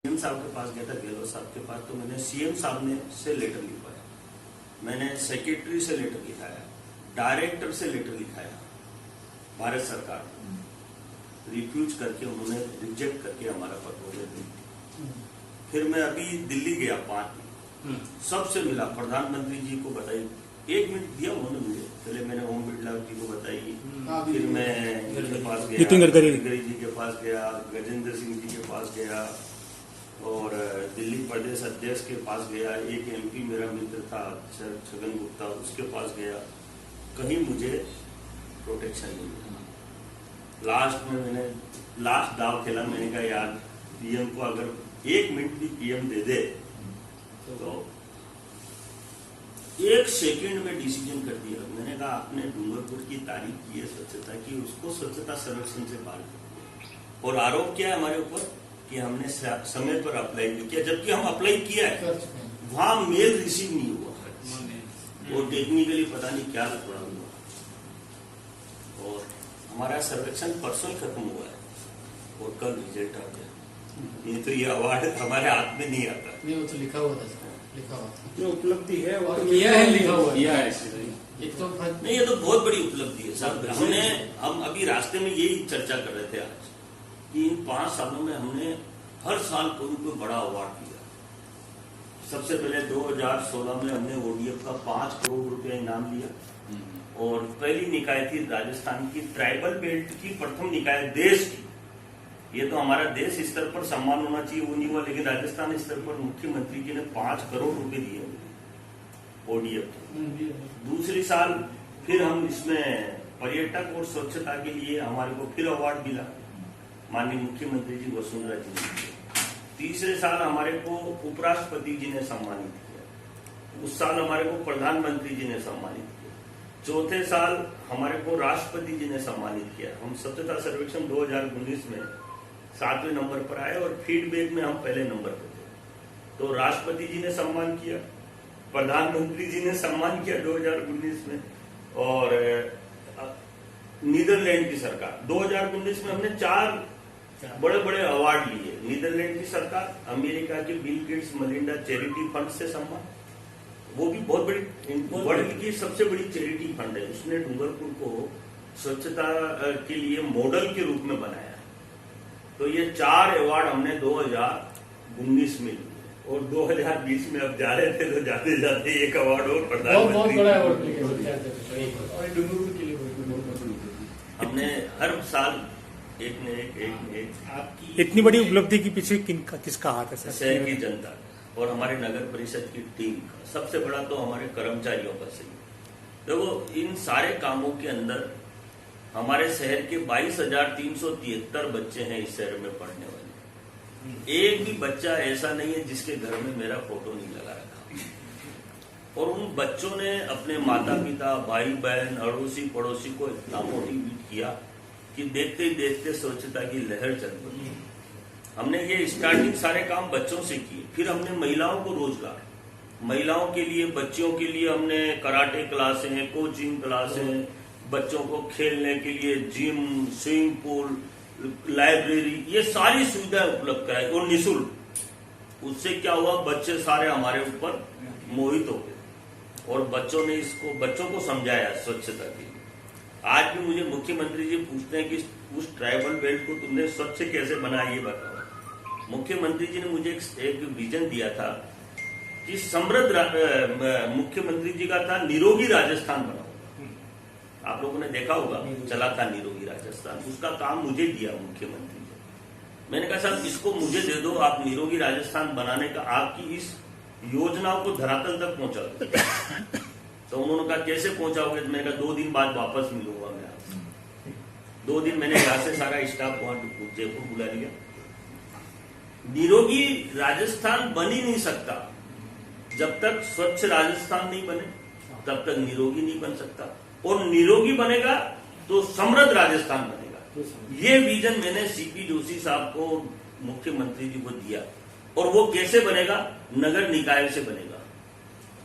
CM साहब के पास गया था, गहलोत साहब के पास, तो मैंने सीएम साहब ने से लेटर लिखवाया, मैंने सेक्रेटरी से लेटर लिखाया, डायरेक्टर से लेटर लिखाया, भारत सरकार रिफ्यूज करके उन्होंने रिजेक्ट करके हमारा प्रपोजल दी। फिर मैं अभी दिल्ली गया 5 दिन, सबसे मिला, प्रधानमंत्री जी को बताई, 1 मिनट दिया उन्होंने मुझे, पहले मैंने ओम बिरला जी को बताई, फिर मैं इनके पास गया, नितिन गडकरी जी के पास गया, गजेंद्र सिंह जी के पास गया, और दिल्ली प्रदेश अध्यक्ष के पास गया, एक एमपी मेरा मित्र था छगन गुप्ता, उसके पास गया, कहीं मुझे प्रोटेक्शन नहीं मिला। लास्ट में मैंने लास्ट दाव खेला, मैंने कहा यार पीएम को अगर 1 मिनट भी पीएम दे दे तो 1 सेकंड में डिसीजन कर दिया। मैंने कहा आपने डूंगरपुर की तारीफ की है स्वच्छता की, उसको स्वच्छता सर्वेक्षण से बाहर कर दिया, और आरोप किया है हमारे ऊपर कि हमने समय पर अप्लाई नहीं किया, जबकि हम अप्लाई किया है, वहां मेल रिसीव नहीं हुआ, वो टेक्निकली पता नहीं क्या लफड़ा हुआ, और हमारा सर्वेक्षण परसों खत्म हुआ है और कल रिजल्ट आ गया। नहीं तो ये अवार्ड हमारे हाथ में नहीं आता। नहीं, वो तो लिखा हुआ था, लिखा हुआ था, जो उपलब्धि है वो किया है, लिखा हुआ किया है। एक तो नहीं, ये तो बहुत बड़ी उपलब्धि है सर। हम अभी रास्ते में यही चर्चा कर रहे थे आज कि इन 5 सालों में हमने हर साल कोई कोई बड़ा अवार्ड दिया। सबसे पहले 2016 में हमने ओडीएफ का 5 करोड़ रुपया इनाम लिया, और पहली निकाय थी राजस्थान की, ट्राइबल बेल्ट की प्रथम निकाय देश की। ये तो हमारा देश स्तर पर सम्मान होना चाहिए, वो नहीं हुआ, लेकिन राजस्थान स्तर पर मुख्यमंत्री जी ने 5 करोड़ रुपए दिए ओडीएफ। दूसरी साल फिर हम इसमें पर्यटक और स्वच्छता के लिए हमारे को फिर अवार्ड मिला, माननीय मुख्यमंत्री जी वसुंधरा जी ने दिया। तीसरे साल हमारे को उपराष्ट्रपति जी ने सम्मानित किया, उस साल हमारे को प्रधानमंत्री जी ने सम्मानित किया, चौथे साल हमारे को राष्ट्रपति जी ने सम्मानित किया। हम स्वच्छता सर्वेक्षण 2019 में 7वें नंबर पर आए और फीडबैक में हम पहले नंबर पर थे, तो राष्ट्रपति जी ने सम्मान किया, प्रधानमंत्री जी ने सम्मान किया 2019 में, और नीदरलैंड की सरकार 2019 में हमने 4 बड़े बड़े अवार्ड लिए। नीदरलैंड की सरकार, अमेरिका के Bill Gates Melinda charity fund से सम्मान, वो भी बहुत बड़ी वर्ल्ड की सबसे बड़ी चैरिटी फंड है, उसने डूंगरपुर को स्वच्छता के लिए मॉडल के रूप में बनाया। तो ये 4 अवार्ड हमने 2019 में लिए, और 2020 में अब जा रहे थे तो जाते जाते एक अवार्ड और प्रधानमंत्री हमने हर साल एक न एक आपकी इतनी बड़ी उपलब्धि के पीछे किसका हाथ है सर? शहर की जनता और हमारे नगर परिषद की टीम का, सबसे बड़ा तो हमारे कर्मचारियों का सही। देखो, इन सारे कामों के अंदर हमारे शहर के 22,373 बच्चे हैं इस शहर में पढ़ने वाले। एक भी बच्चा ऐसा नहीं है जिसके घर में मेरा फोटो नहीं लगा रखा, और उन बच्चों ने अपने माता पिता, भाई बहन, अड़ोसी पड़ोसी को इतना मोटिवेट किया कि देखते ही देखते स्वच्छता की लहर चल पड़ी। हमने ये स्टार्टिंग सारे काम बच्चों से किए, फिर हमने महिलाओं को रोजगार, महिलाओं के लिए, बच्चियों के लिए हमने कराटे क्लासें, कोचिंग क्लासें, बच्चों को खेलने के लिए जिम, स्विमिंग पूल, लाइब्रेरी, ये सारी सुविधाएं उपलब्ध कराई, और निःशुल्क। उससे क्या हुआ, बच्चे सारे हमारे ऊपर मोहित हो गए, और बच्चों ने बच्चों को समझाया स्वच्छता के लिए। आज भी मुझे मुख्यमंत्री जी पूछते हैं कि उस ट्राइबल बेल्ट को तुमने स्वच्छ कैसे बनाया, ये बताओ। मुख्यमंत्री जी ने मुझे एक विजन दिया था कि समृद्ध, मुख्यमंत्री जी का था निरोगी राजस्थान बनाओ। आप लोगों ने देखा होगा, चला था निरोगी राजस्थान, उसका काम मुझे दिया मुख्यमंत्री जी। मैंने कहा साहब इसको मुझे दे दो, आप निरोगी राजस्थान बनाने का, आपकी इस योजनाओं को धरातल तक पहुंचा दो। तो उन्होंने कहा कैसे पहुंचाओगे? मैंने कहा 2 दिन बाद वापस मिलूंगा मैं आपसे। 2 दिन मैंने यहाँ से सारा स्टाफ वहां जयपुर बुला लिया। निरोगी राजस्थान बन ही नहीं सकता जब तक स्वच्छ राजस्थान नहीं बने, तब तक निरोगी नहीं बन सकता, और निरोगी बनेगा तो समृद्ध राजस्थान बनेगा। ये विजन मैंने सीपी जोशी साहब को, मुख्यमंत्री जी को दिया, और वो कैसे बनेगा? नगर निकाय से बनेगा।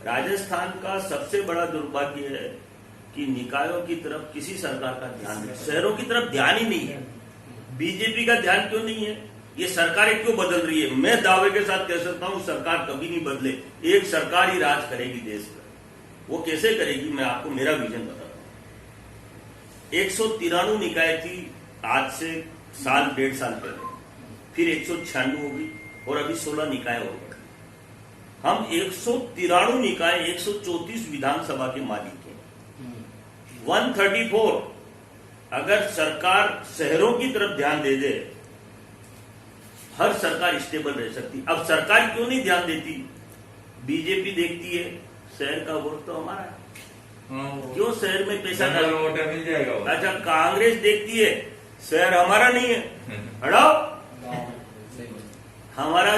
राजस्थान का सबसे बड़ा दुर्भाग्य है कि निकायों की तरफ किसी सरकार का ध्यान नहीं, शहरों की तरफ ध्यान ही नहीं है। बीजेपी का ध्यान क्यों नहीं है? ये सरकारें क्यों बदल रही है? मैं दावे के साथ कह सकता हूं सरकार कभी नहीं बदले, एक सरकार ही राज करेगी देश पर। वो कैसे करेगी, मैं आपको मेरा विजन बताता हूं। 193 निकाय थी आज से साल 1.5 साल पहले, फिर 196 होगी और अभी 16 निकाय हो गए। हम 193 निकाय 134 विधानसभा के मालिक हैं। 134 अगर सरकार शहरों की तरफ ध्यान दे दे, हर सरकार स्टेबल रह सकती। अब सरकार क्यों नहीं ध्यान देती? बीजेपी देखती है शहर का वोट तो हमारा है, क्यों शहर में पैसा वोट मिल जाएगा। अच्छा, कांग्रेस देखती है शहर हमारा नहीं है, हटाओ। हमारा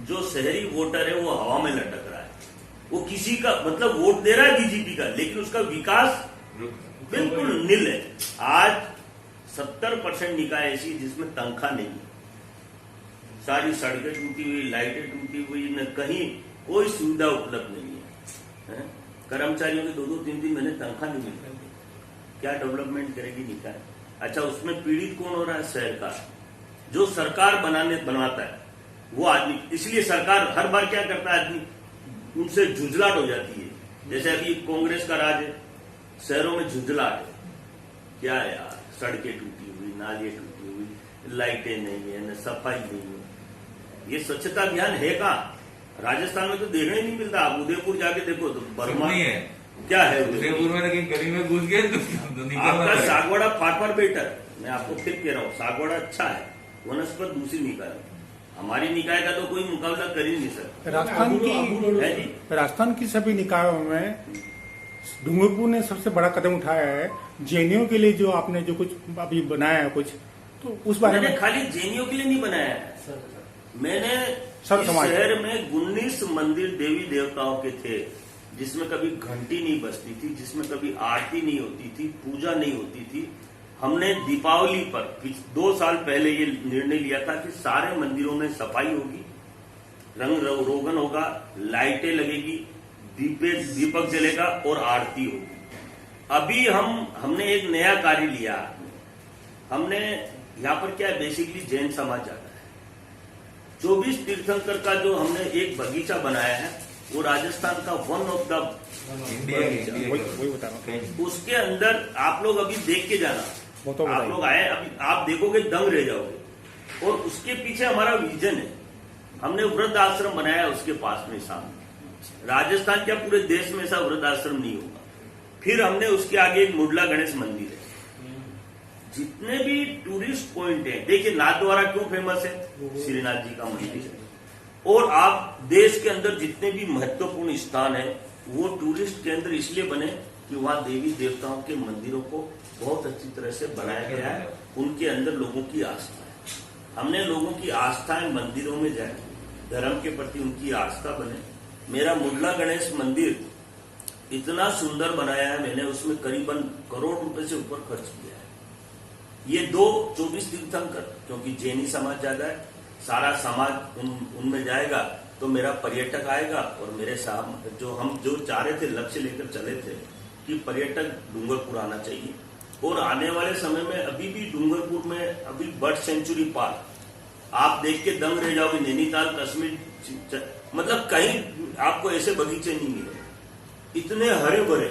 जो शहरी वोटर है वो हवा में लटक रहा है, वो किसी का मतलब वोट दे रहा है बीजेपी का, लेकिन उसका विकास बिल्कुल नील है। आज 70% निकाय ऐसी जिसमें तनख्वाह नहीं है, सारी सड़कें टूटी हुई, लाइटें टूटी हुई, न कहीं कोई सुविधा उपलब्ध नहीं है। कर्मचारियों के 2-2, 3-3 महीने तनख्वाह नहीं मिल रही, क्या डेवलपमेंट करेगी निकाय? अच्छा, उसमें पीड़ित कौन हो रहा है? शहर का। जो सरकार बनाता है वो आदमी, इसलिए सरकार हर बार क्या करता है, आदमी उनसे झुंझलाहट हो जाती है। जैसे अभी कांग्रेस का राज है, शहरों में झुंझलाहट है। क्या यार, सड़कें टूटी हुई, नालियां टूटी हुई, लाइटें नहीं है, न सफाई नहीं है। ये स्वच्छता अभियान है कहाँ? राजस्थान में तो देखने नहीं मिलता। आप उदयपुर जाके देखो तो बर्मा नहीं है, क्या है उदयपुर में, लेकिन गली में घुस गए तो निकलना आपका पड़ेगा। Sagwara far better. मैं आपको फिर कह रहा हूँ, सागवाड़ा अच्छा है, वनस्पत दूसरी निकाय, हमारी निकाय का तो कोई मुकाबला कर ही नहीं सकता। राजस्थान की सभी निकायों में डूंगरपुर ने सबसे बड़ा कदम उठाया है। जेएनयू के लिए जो आपने जो कुछ अभी बनाया है कुछ, तो उस बारे मैंने में। खाली जेएनयू के लिए नहीं बनाया है, मैंने सर्व इस समाज शहर में 19 मंदिर देवी देवताओं के थे, जिसमें कभी घंटी नहीं बजती थी, जिसमें कभी आरती नहीं होती थी, पूजा नहीं होती थी। हमने दीपावली पर 2 साल पहले ये निर्णय लिया था कि सारे मंदिरों में सफाई होगी, रंग रोगन होगा, लाइटें लगेगी, दीपक जलेगा और आरती होगी। अभी हमने एक नया कार्य लिया। हमने यहाँ पर क्या है, बेसिकली जैन समाज जाता है। 24 तीर्थंकर का जो हमने एक बगीचा बनाया है, वो राजस्थान का वन ऑफ द वही बता रहा हूँ। उसके अंदर आप लोग अभी देख के जाना, वो तो आप लोग आए, अभी आप देखोगे दंग रह जाओगे। और उसके पीछे हमारा विजन है। हमने वृद्ध आश्रम बनाया है उसके पास में सामने। राजस्थान क्या पूरे देश में ऐसा वृद्ध आश्रम नहीं होगा। फिर हमने उसके आगे एक मुडला गणेश मंदिर है। जितने भी टूरिस्ट पॉइंट हैं, देखिए नाथद्वारा क्यों फेमस है, श्रीनाथ जी का मंदिर है। और आप देश के अंदर जितने भी महत्वपूर्ण स्थान है, वो टूरिस्ट केंद्र इसलिए बने कि वहां देवी देवताओं के मंदिरों को बहुत अच्छी तरह से बनाया गया है। उनके अंदर लोगों की आस्था है। हमने लोगों की आस्थाएं मंदिरों में जाए, धर्म के प्रति उनकी आस्था बने। मेरा मुडला गणेश मंदिर इतना सुंदर बनाया है मैंने, उसमें करीबन करोड़ रुपए से ऊपर खर्च किया है। ये 24 तीर्थंकर, क्योंकि जैनी समाज ज्यादा है, सारा समाज उनमें जाएगा तो मेरा पर्यटक आएगा। और मेरे साहब जो चाह रहे थे, लक्ष्य लेकर चले थे कि पर्यटक डूंगरपुर आना चाहिए। और आने वाले समय में अभी भी डूंगरपुर में अभी बर्ड सेंचुरी पार्क आप देख के दंग रह जाओगे। नैनीताल, कश्मीर, मतलब कहीं आपको ऐसे बगीचे नहीं मिले, इतने हरे भरे।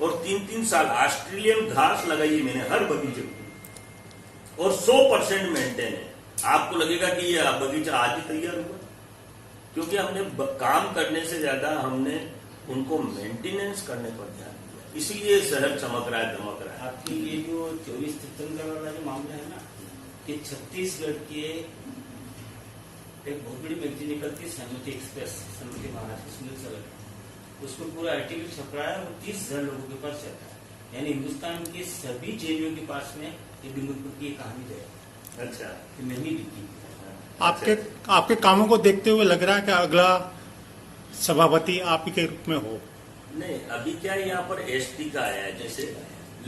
और 3-3 साल ऑस्ट्रेलियन घास लगाई मैंने हर बगीचे को, और 100% मेंटेन है। आपको लगेगा कि ये बगीचा आज ही तैयार हुआ, क्योंकि हमने काम करने से ज्यादा हमने उनको मेंटेनेंस करने पर ध्यान दिया, इसीलिए शहर चमक रहा है, दमक रहा है। आपकी ये जो 24 तीर्थंकर वाला जो मामला है ना, कि छत्तीसगढ़ के एक बहुत बड़ी मैगजीन निकलती है सहमति एक्सप्रेस, सहमति महाराष्ट्र सुनील सलग, उसमें पूरा आर्टिकल छप रहा है और 30,000 लोगों के पास चलता है। यानी हिंदुस्तान के सभी जेएनयू के पास में ये डूंगरपुर की कहानी जाएगी। अच्छा, कि मैं नहीं लिखी। आपके कामों को देखते हुए लग रहा है कि अगला सभापति आप ही के रूप में हो। नहीं, अभी क्या है, यहाँ पर एसटी का आया है जैसे,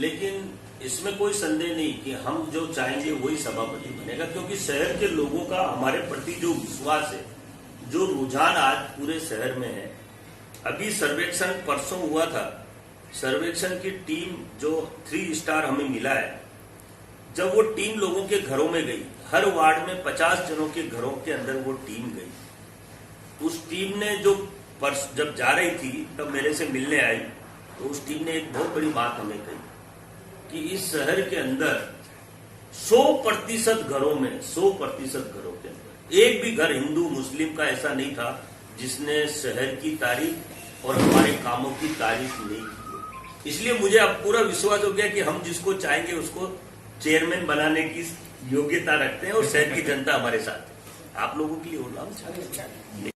लेकिन इसमें कोई संदेह नहीं कि हम जो चाहेंगे वही सभापति बनेगा, क्योंकि शहर के लोगों का हमारे प्रति जो विश्वास है, जो रुझान आज पूरे शहर में है। अभी सर्वेक्षण परसों हुआ था, सर्वेक्षण की टीम जो 3 स्टार हमें मिला है, जब वो टीम लोगों के घरों में गई, हर वार्ड में 50 जनों के घरों के अंदर वो टीम गई। उस टीम ने जब जा रही थी तब मेरे से मिलने आई, तो उस टीम ने एक बहुत बड़ी बात हमें कही कि इस शहर के अंदर 100% घरों में 100% घरों के अंदर एक भी घर हिंदू मुस्लिम का ऐसा नहीं था जिसने शहर की तारीफ और हमारे कामों की तारीफ नहीं की। इसलिए मुझे अब पूरा विश्वास हो गया कि हम जिसको चाहेंगे उसको चेयरमैन बनाने की योग्यता रखते हैं और शहर की जनता हमारे साथ है। आप लोगों के लिए और लाभ